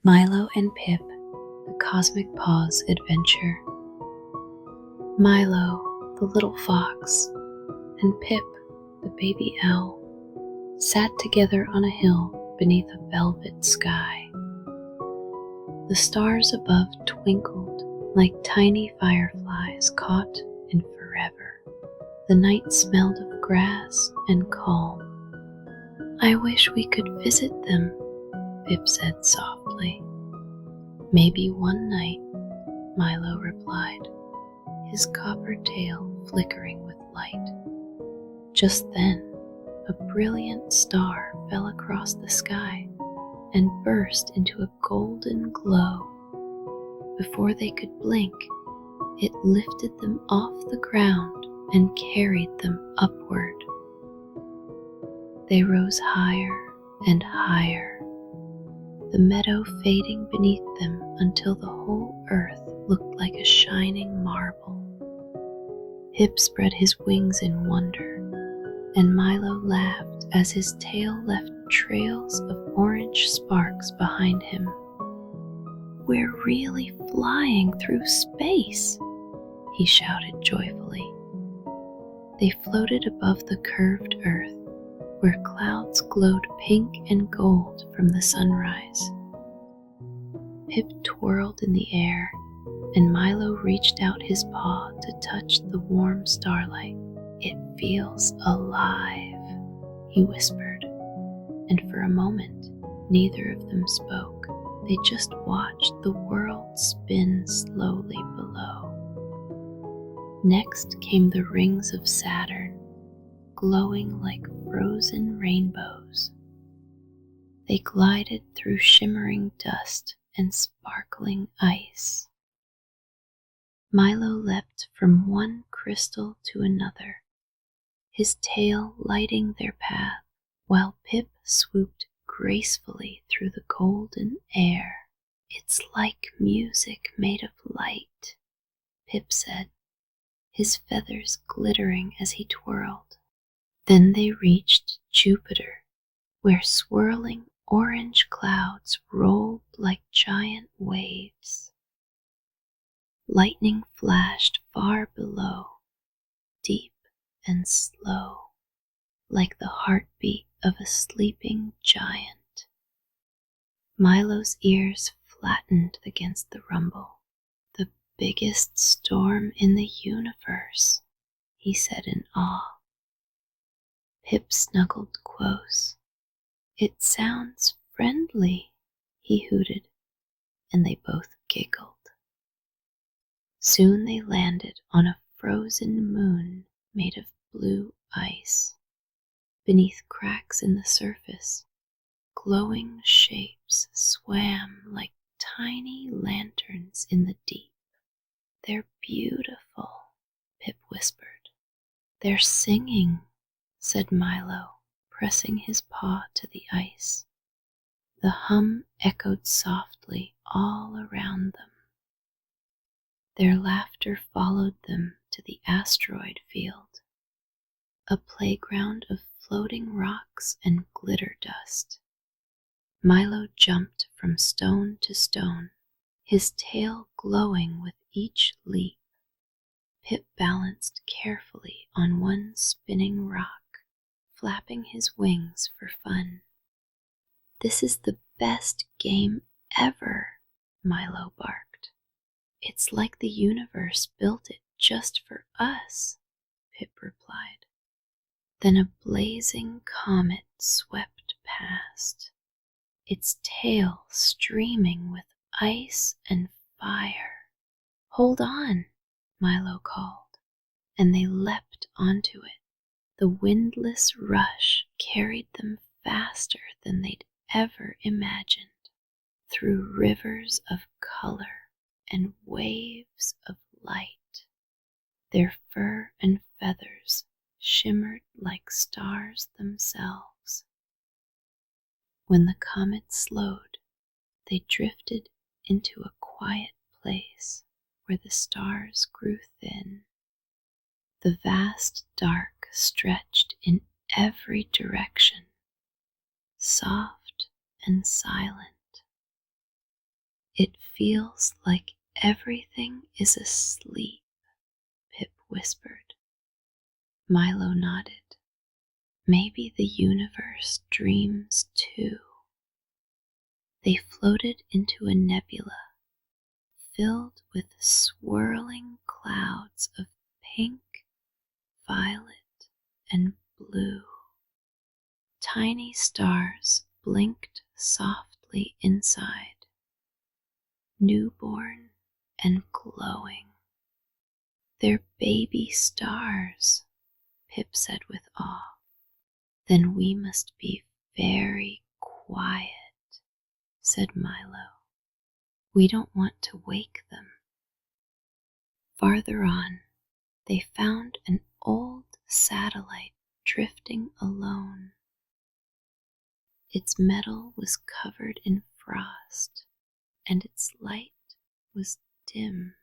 Milo and Pip, the Cosmic Paws Adventure. Milo, the little fox, and Pip, the baby owl, sat together on a hill beneath a velvet sky. The stars above twinkled like tiny fireflies caught in forever. The night smelled of grass and calm. "I wish we could visit them," Pip said softly. "Maybe one night," Milo replied, his copper tail flickering with light. Just then, a brilliant star fell across the sky and burst into a golden glow. Before they could blink, it lifted them off the ground and carried them upward. They rose higher and higher, the meadow fading beneath them until the whole earth looked like a shining marble. Pip spread his wings in wonder, and Milo laughed as his tail left trails of orange sparks behind him. "We're really flying through space," he shouted joyfully. They floated above the curved earth, where clouds glowed pink and gold from the sunrise. Pip twirled in the air, and Milo reached out his paw to touch the warm starlight. "It feels alive," he whispered, and for a moment, neither of them spoke. They just watched the world spin slowly below. Next came the rings of Saturn, glowing like frozen rainbows. They glided through shimmering dust and sparkling ice. Milo leapt from one crystal to another, his tail lighting their path, while Pip swooped gracefully through the golden air. "It's like music made of light," Pip said, his feathers glittering as he twirled. Then they reached Jupiter, where swirling orange clouds rolled like giant waves. Lightning flashed far below, deep and slow, like the heartbeat of a sleeping giant. Milo's ears flattened against the rumble. "The biggest storm in the universe," he said in awe. Pip snuggled close. "It sounds friendly," he hooted, and they both giggled. Soon they landed on a frozen moon made of blue ice. Beneath cracks in the surface, glowing shapes swam like tiny lanterns in the deep. "They're beautiful," Pip whispered. "They're singing," said Milo, pressing his paw to the ice. The hum echoed softly all around them. Their laughter followed them to the asteroid field, a playground of floating rocks and glitter dust. Milo jumped from stone to stone, his tail glowing with each leap. Pip balanced carefully on one spinning rock, flapping his wings for fun. "This is the best game ever," Milo barked. "It's like the universe built it just for us," Pip replied. Then a blazing comet swept past, its tail streaming with ice and fire. "Hold on," Milo called, and they leapt onto it. The windless rush carried them faster than they'd ever imagined, through rivers of color and waves of light. Their fur and feathers shimmered like stars themselves. When the comet slowed, they drifted into a quiet place where the stars grew thin. The vast dark stretched in every direction, soft and silent. It feels like everything is asleep, Pip whispered. Milo nodded. Maybe the universe dreams too. They floated into a nebula filled with swirling clouds of pink, violet, and blue. Tiny stars blinked softly inside, newborn and glowing. They're baby stars, Pip said with awe. Then we must be very quiet, said Milo. We don't want to wake them. Farther on, they found an old satellite drifting alone. Its metal was covered in frost, and its light was dim.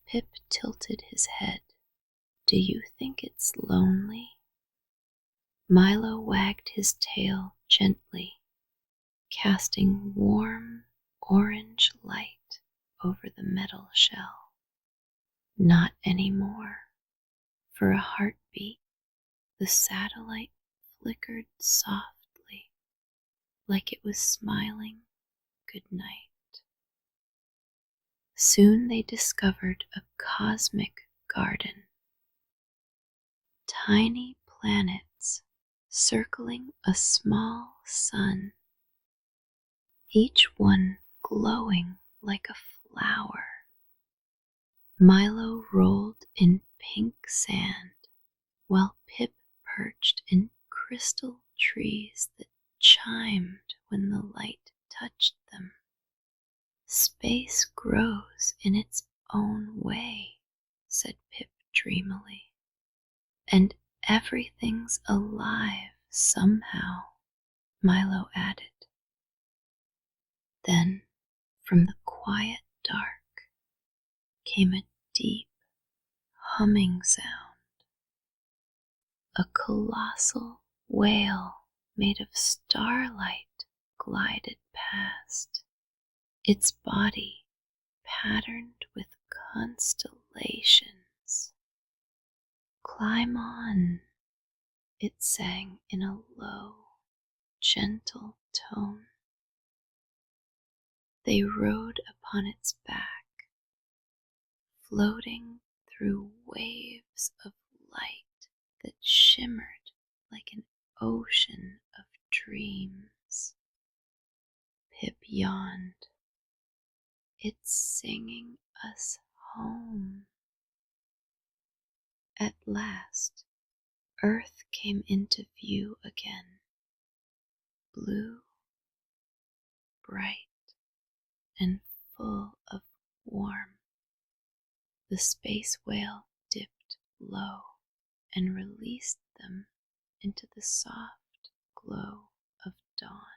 Pip tilted his head. Do you think it's lonely? Milo wagged his tail gently, casting warm orange light over the metal shell. Not anymore. For a heartbeat, the satellite flickered softly, like it was smiling good night. Soon they discovered a cosmic garden. Tiny planets circling a small sun, each one glowing like a flower. Milo rolled in pink sand, while Pip perched in crystal trees that chimed when the light touched them. Space grows in its own way, said Pip dreamily, and everything's alive somehow, Milo added. Then, from the quiet dark, came a deep humming sound. A colossal whale made of starlight glided past, its body patterned with constellations. Climb on, it sang in a low, gentle tone. They rode upon its back, floating through waves of light that shimmered like an ocean of dreams. Pip yawned. It's singing us home. At last, Earth came into view again, blue, bright, and full of warmth. The space whale dipped low and released them into the soft glow of dawn.